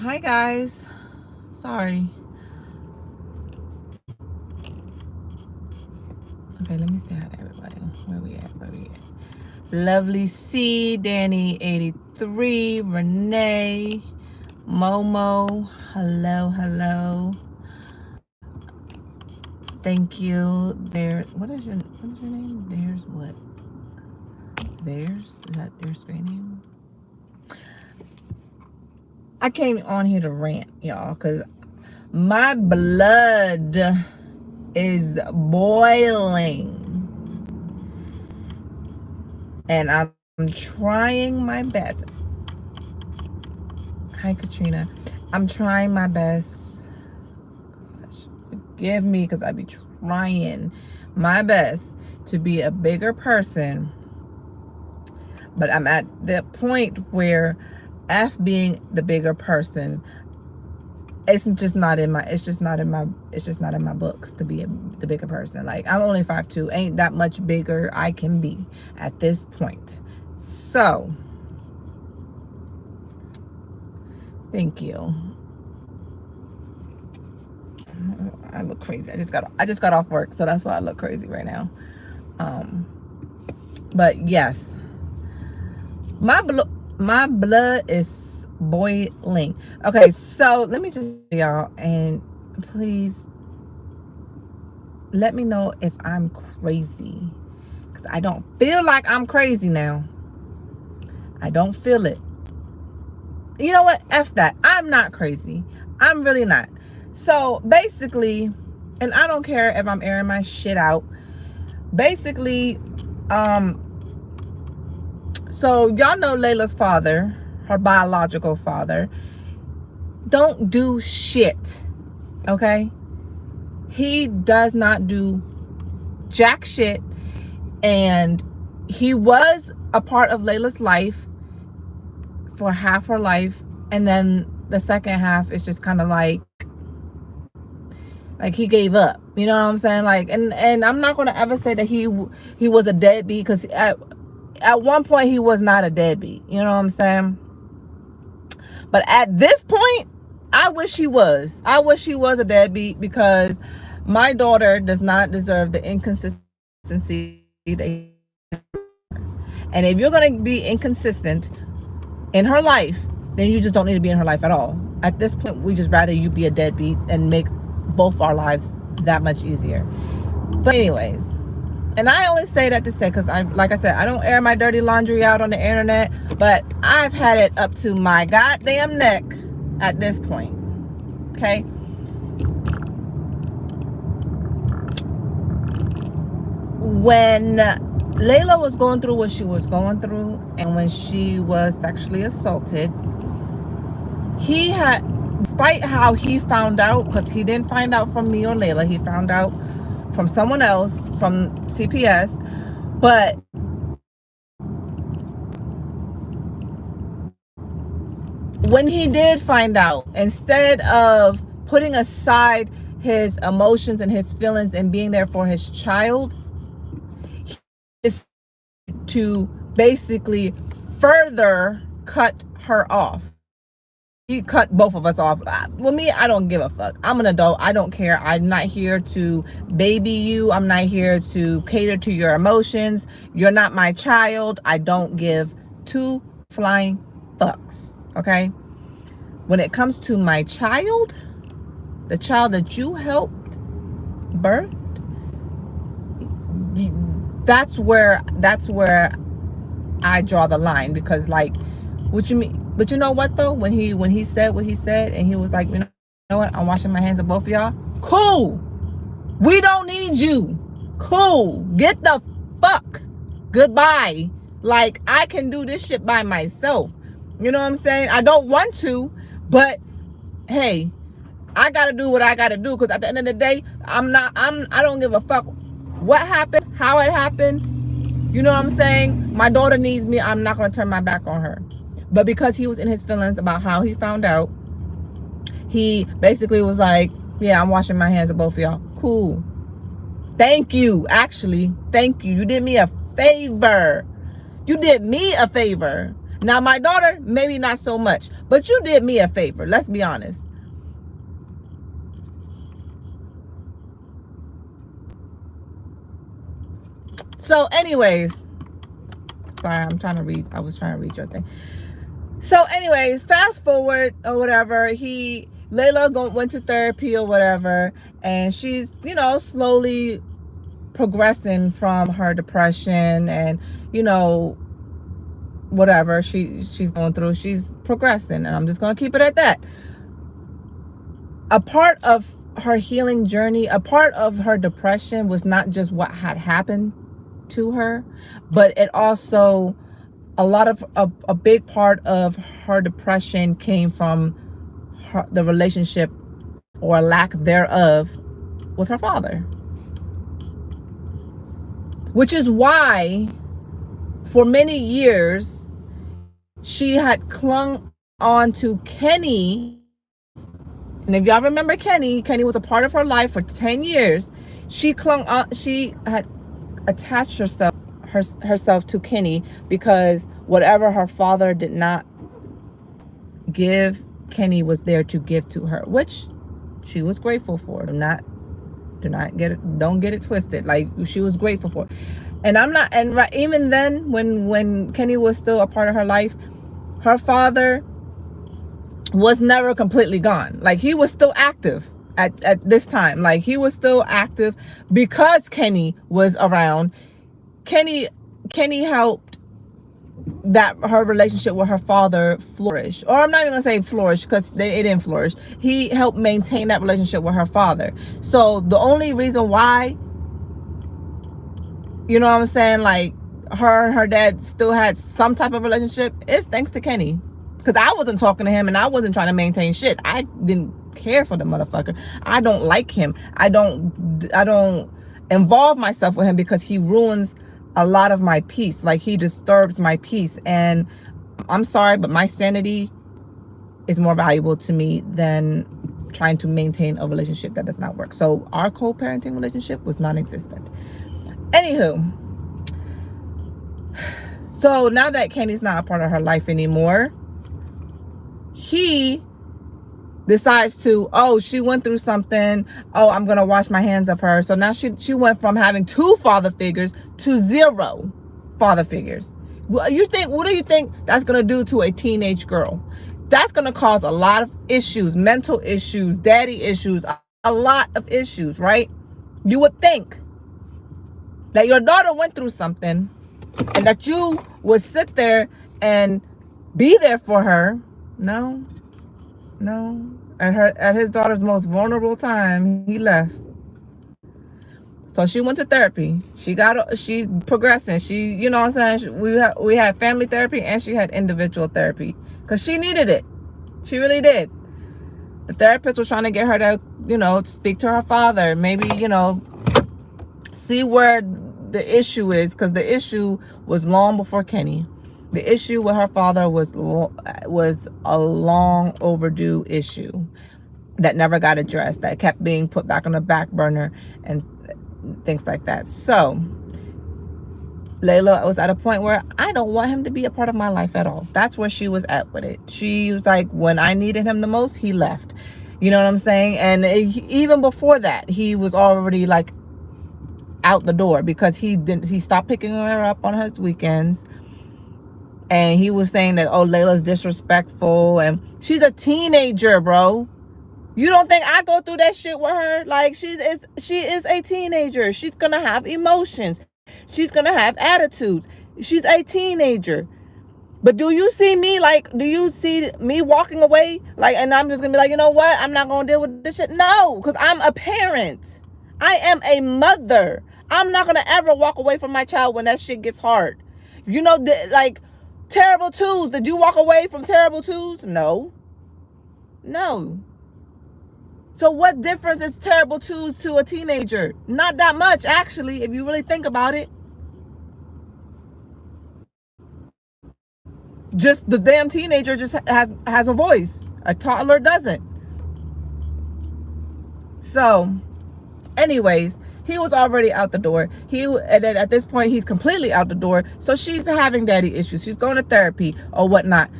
Hi guys. Sorry. Okay, let me say hi to everybody. Where we at? Lovely C, Danny 83, Renee, Momo. Hello. Thank you. What is your name? There's what? Theirs? Is that your screen name? I came on here to rant, y'all, because my blood is boiling. And I'm trying my best. Hi, Katrina. I'm trying my best. Gosh, forgive me because I be trying my best to be a bigger person. But I'm at the point where F being the bigger person, it's just not in my books to be the bigger person. Like, I'm only 5'2", ain't that much bigger I can be at this point. So thank you. I look crazy. I just got off work, so that's why I look crazy right now. But yes, my blood is boiling. Okay, so let me just y'all, and please let me know if I'm crazy, because I don't feel like I'm crazy now. I don't feel it. You know what? F that. I'm not crazy. I'm really not. So basically, and I don't care if I'm airing my shit out. Basically, so y'all know Layla's father, her biological father, don't do shit. Okay? He does not do jack shit. And he was a part of Layla's life for half her life. And then the second half is just kind of like he gave up. You know what I'm saying? Like, and I'm not going to ever say that he was a deadbeat, because at one point he was not a deadbeat. You know what I'm saying? But at this point, I wish he was. I wish he was a deadbeat, because my daughter does not deserve the inconsistency that. And if you're going to be inconsistent in her life, then you just don't need to be in her life at all. At this point, we just rather you be a deadbeat and make both our lives that much easier. But anyways, and I only say that to say, because like I said, I don't air my dirty laundry out on the internet, but I've had it up to my goddamn neck at this point. Okay? When Layla was going through what she was going through, and when she was sexually assaulted, he had, despite how he found out, because he didn't find out from me or Layla, he found out from someone else, from CPS. But when he did find out, instead of putting aside his emotions and his feelings and being there for his child, he is to basically further cut her off. He cut both of us off. With me, I don't give a fuck. I'm an adult. I don't care. I'm not here to baby you. I'm not here to cater to your emotions. You're not my child. I don't give two flying fucks. Okay? When it comes to my child, the child that you helped birth, that's where I draw the line. Because, like, what you mean? But you know what though? When he said what he said, and he was like, you know what? I'm washing my hands of both of y'all. Cool. We don't need you. Cool. Get the fuck. Goodbye. Like, I can do this shit by myself. You know what I'm saying? I don't want to, but hey, I gotta do what I gotta do, because at the end of the day, I don't give a fuck what happened, how it happened. You know what I'm saying? My daughter needs me. I'm not gonna turn my back on her. But because he was in his feelings about how he found out, he basically was like, yeah, I'm washing my hands of both of y'all. Cool. Thank you. Actually, thank you. You did me a favor. You did me a favor. Now, my daughter, maybe not so much, but you did me a favor. Let's be honest. So, anyways, sorry, I'm trying to read. I was trying to read your thing. So, anyways, fast forward or whatever. Layla went to therapy or whatever, and she's, slowly progressing from her depression and, whatever she's going through. She's progressing, and I'm just going to keep it at that. A part of her healing journey, a part of her depression was not just what had happened to her, but it also, a big part of her depression came from the relationship or lack thereof with her father. Which is why for many years she had clung on to Kenny. And if y'all remember Kenny was a part of her life for 10 years. She had attached herself to Kenny because whatever her father did not give, Kenny was there to give to her, which she was grateful for. Don't get it twisted. Like, she was grateful for. And even then, when Kenny was still a part of her life, her father was never completely gone. Like, he was still active at this time. Like, he was still active because Kenny was around. Kenny helped that her relationship with her father flourish. Or I'm not even gonna say flourish, because it didn't flourish. He helped maintain that relationship with her father. So the only reason why, you know what I'm saying, like, her and her dad still had some type of relationship is thanks to Kenny. Because I wasn't talking to him and I wasn't trying to maintain shit. I didn't care for the motherfucker. I don't like him. I don't involve myself with him because he ruins a lot of my peace. Like, he disturbs my peace. And I'm sorry, but my sanity is more valuable to me than trying to maintain a relationship that does not work. So our co-parenting relationship was non-existent. Anywho, so now that Kenny's not a part of her life anymore, he decides to, she went through something, I'm gonna wash my hands of her. So now she went from having 2 father figures to 0 father figures. What do you think that's gonna do to a teenage girl? That's gonna cause a lot of issues, mental issues, daddy issues, a lot of issues, right? You would think that your daughter went through something and that you would sit there and be there for her. No. At his daughter's most vulnerable time, he left. So she went to therapy. She's progressing. She, you know what I'm saying? We had family therapy and she had individual therapy because she needed it. She really did. The therapist was trying to get her to, speak to her father. Maybe, see where the issue is, because the issue was long before Kenny. The issue with her father was a long overdue issue that never got addressed, that kept being put back on the back burner and things like that. So Layla was at a point where I don't want him to be a part of my life at all. That's where she was at with it. She was like, when I needed him the most, he left. You know what I'm saying? And even before that, he was already like out the door because he stopped picking her up on his weekends. And he was saying that, Layla's disrespectful. And she's a teenager, bro. You don't think I go through that shit with her? Like, she is a teenager. She's going to have emotions. She's going to have attitudes. She's a teenager. But do you see me walking away? Like, and I'm just going to be like, you know what? I'm not going to deal with this shit. No, because I'm a parent. I am a mother. I'm not going to ever walk away from my child when that shit gets hard. Terrible twos. Did you walk away from terrible twos? No. So what difference is terrible twos to a teenager? Not that much, actually, if you really think about it. Just the damn teenager just has a voice. A toddler doesn't. So, anyways, He was already out the door. And then at this point, he's completely out the door. So she's having daddy issues. She's going to therapy or whatnot.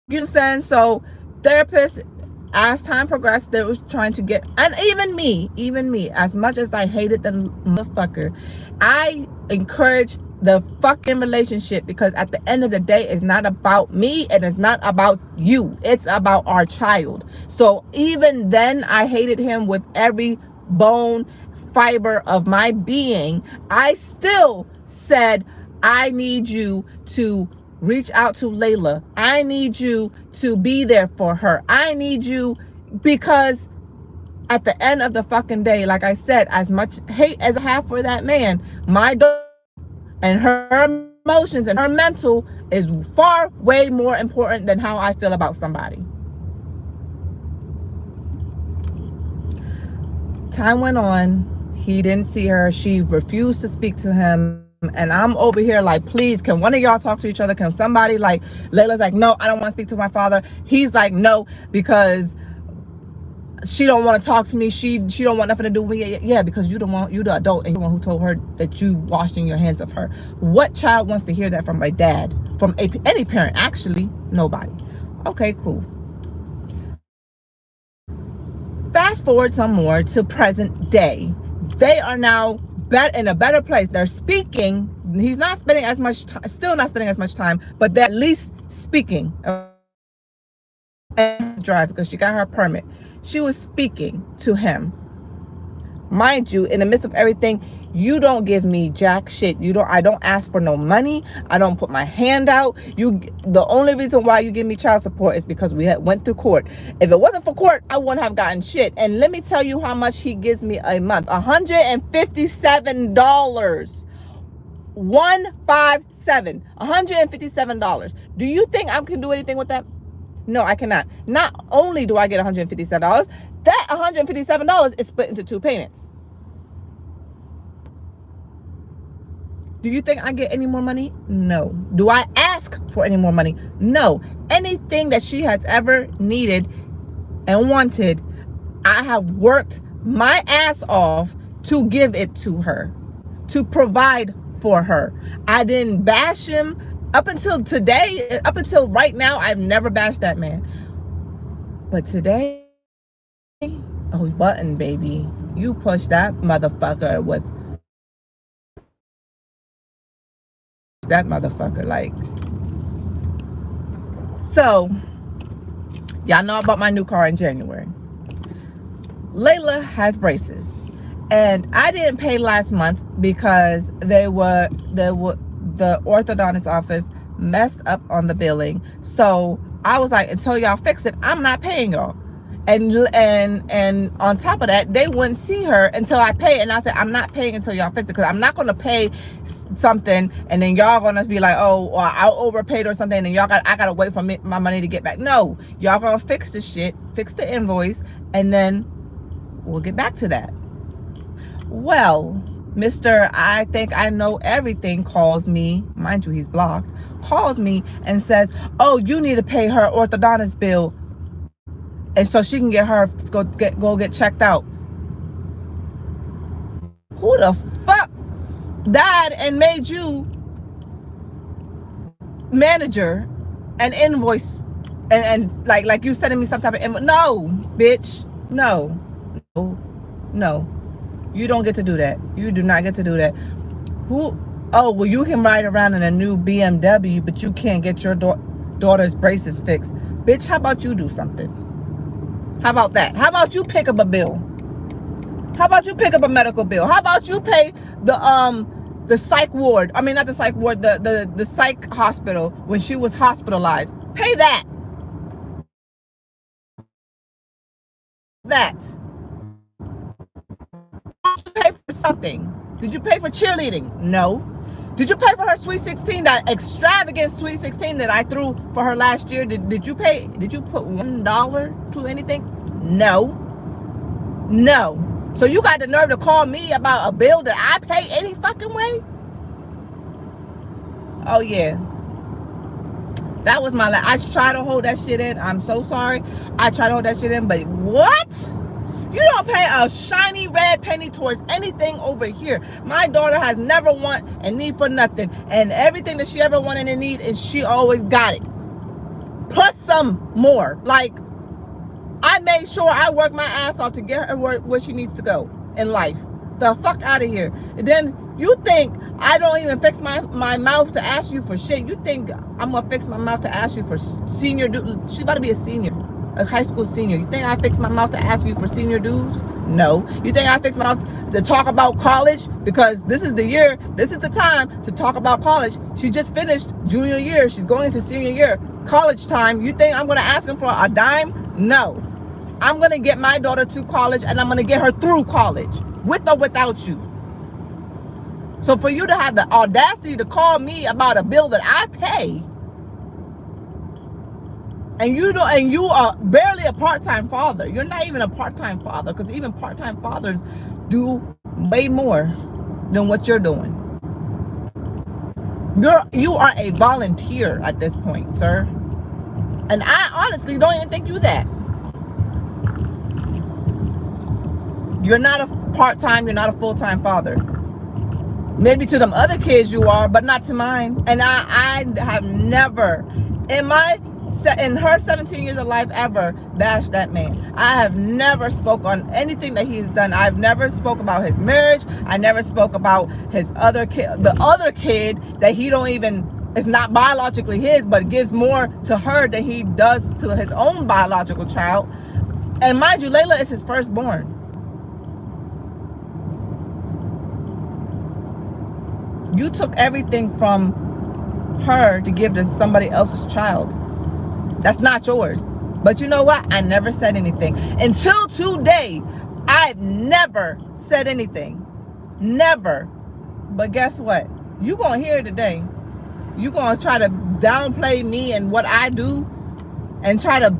You understand? So therapists, as time progressed, they was trying to get, and even me, as much as I hated the motherfucker, I encouraged the fucking relationship, because at the end of the day, it's not about me and it's not about you. It's about our child. So even then, I hated him with every bone fiber of my being. I still said, I need you to reach out to Layla. I need you to be there for her. I need you, because at the end of the fucking day, like I said, as much hate as I have for that man, my daughter and her emotions and her mental is far way more important than how I feel about somebody. Time went on. He didn't see her. She refused to speak to him. And I'm over here like, please, can one of y'all talk to each other? Can somebody, like, Layla's like, no, I don't want to speak to my father. He's like, no, because she don't want to talk to me. She don't want nothing to do with me. Yeah, because you the adult, and you're the one who told her that you washing your hands of her. What child wants to hear that from my dad? From any parent? Actually, nobody. Okay, cool. Fast forward some more to present day. They are now in a better place. They're speaking. He's not spending as much time, still not spending as much time, but they're at least speaking. Drive, because she got her permit. She was speaking to him. Mind you, in the midst of everything, you don't give me jack shit. I don't ask for no money. I don't put my hand out. The only reason why you give me child support is because we went through court. If it wasn't for court, I wouldn't have gotten shit. And let me tell you how much he gives me a month. $157. 157. $157. Do you think I can do anything with that? No, I cannot. Not only do I get $157, that $157 is split into 2 payments. Do you think I get any more money? No. Do I ask for any more money? No. Anything that she has ever needed and wanted, I have worked my ass off to give it to her, to provide for her. I didn't bash him. Up until today, up until right now, I've never bashed that man. But today, oh, button, baby. You push that motherfucker with that motherfucker. Like, so, y'all know about my new car in January. Layla has braces. And I didn't pay last month because the orthodontist office messed up on the billing. So I was like, until y'all fix it, I'm not paying y'all. And on top of that, they wouldn't see her until I pay. And I said, I'm not paying until y'all fix it, because I'm not going to pay something and then y'all going to be like, oh, or I overpaid or something, and I got to wait for my money to get back. No, y'all going to fix the shit, fix the invoice, and then we'll get back to that. Well, Mr. I think I know everything calls me, mind you, he's blocked, calls me and says, oh, you need to pay her orthodontist bill, and so she can get her go get checked out. Who the fuck died and made you manager and invoice and like you sending me some type of invoice? No, bitch. No. You don't get to do that. You do not get to do that. Oh, well, you can ride around in a new BMW, but you can't get your daughter's braces fixed. Bitch, how about you do something? How about that? How about you pick up a bill? How about you pick up a medical bill? How about you pay the psych ward? I mean, not the psych ward, the psych hospital when she was hospitalized. Pay that. Did you pay for something? Did you pay for cheerleading? No. Did you pay for her Sweet 16, that extravagant Sweet 16 that I threw for her last year? Did you pay? Did you put $1 to anything? No. So you got the nerve to call me about a bill that I pay any fucking way? Oh yeah. That was my I tried to hold that shit in. I'm so sorry. I tried to hold that shit in, but what? You don't pay a shiny red penny towards anything over here. My daughter has never want and need for nothing. And everything that she ever wanted and need, is she always got it. Plus some more. Like, I made sure I worked my ass off to get her where she needs to go in life. The fuck out of here. And then you think I don't even fix my mouth to ask you for shit. You think I'm gonna fix my mouth to ask you for senior dues? She's about to be a senior, a high school senior. You think I fix my mouth to ask you for senior dues? No. You think I fix my mouth to talk about college? Because this is the year, this is the time to talk about college. She just finished junior year. She's going into senior year. College time. You think I'm gonna ask him for a dime? No. I'm gonna get my daughter to college, and I'm gonna get her through college, with or without you. So for you to have the audacity to call me about a bill that I pay, and you are barely a part-time father. You're not even a part-time father, because even part-time fathers do way more than what you're doing. You are a volunteer at this point, sir. And I honestly don't even think you're that. You're not a part-time, you're not a full-time father. Maybe to them other kids you are, but not to mine. And I have never, in her 17 years of life, ever bashed that man. I have never spoke on anything that he's done. I've never spoke about his marriage. I never spoke about his other kid, the other kid that he don't even, it's not biologically his, but gives more to her than he does to his own biological child. And mind you, Layla is his firstborn. You took everything from her to give to somebody else's child. That's not yours. But you know what? I never said anything. Until today, I've never said anything. Never. But guess what? You gonna hear it today. You gonna try to downplay me and what I do, and try to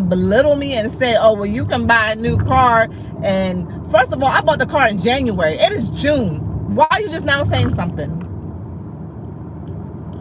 belittle me and say, oh, well, you can buy a new car. And first of all, I bought the car in January. It is June. Why are you just now saying something?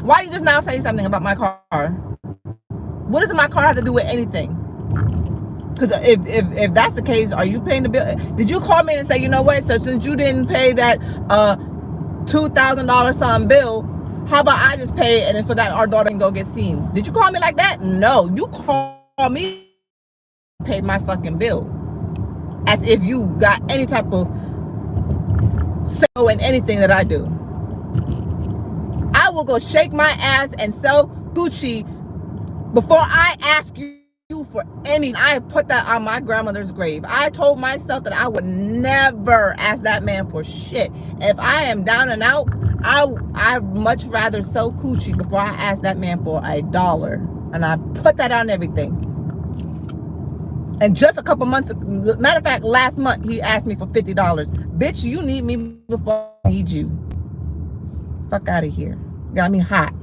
Why are you just now saying something about my car? What does my car have to do with anything? Because if that's the case, are you paying the bill? Did you call me and say, you know what? So since you didn't pay that $2,000 something bill, how about I just pay it, and so that our daughter can go get seen? Did you call me like that? No. You call me, pay my fucking bill, as if you got any type of sell in anything that I do. I will go shake my ass and sell Gucci before I ask you for any. I put that on my grandmother's grave. I told myself that I would never ask that man for shit. If I am down and out, I'd much rather sell Gucci before I ask that man for $1. And I put that on everything. And just a couple months, matter of fact, last month, he asked me for $50. Bitch, you need me before I need you. Fuck out of here. Got me hot.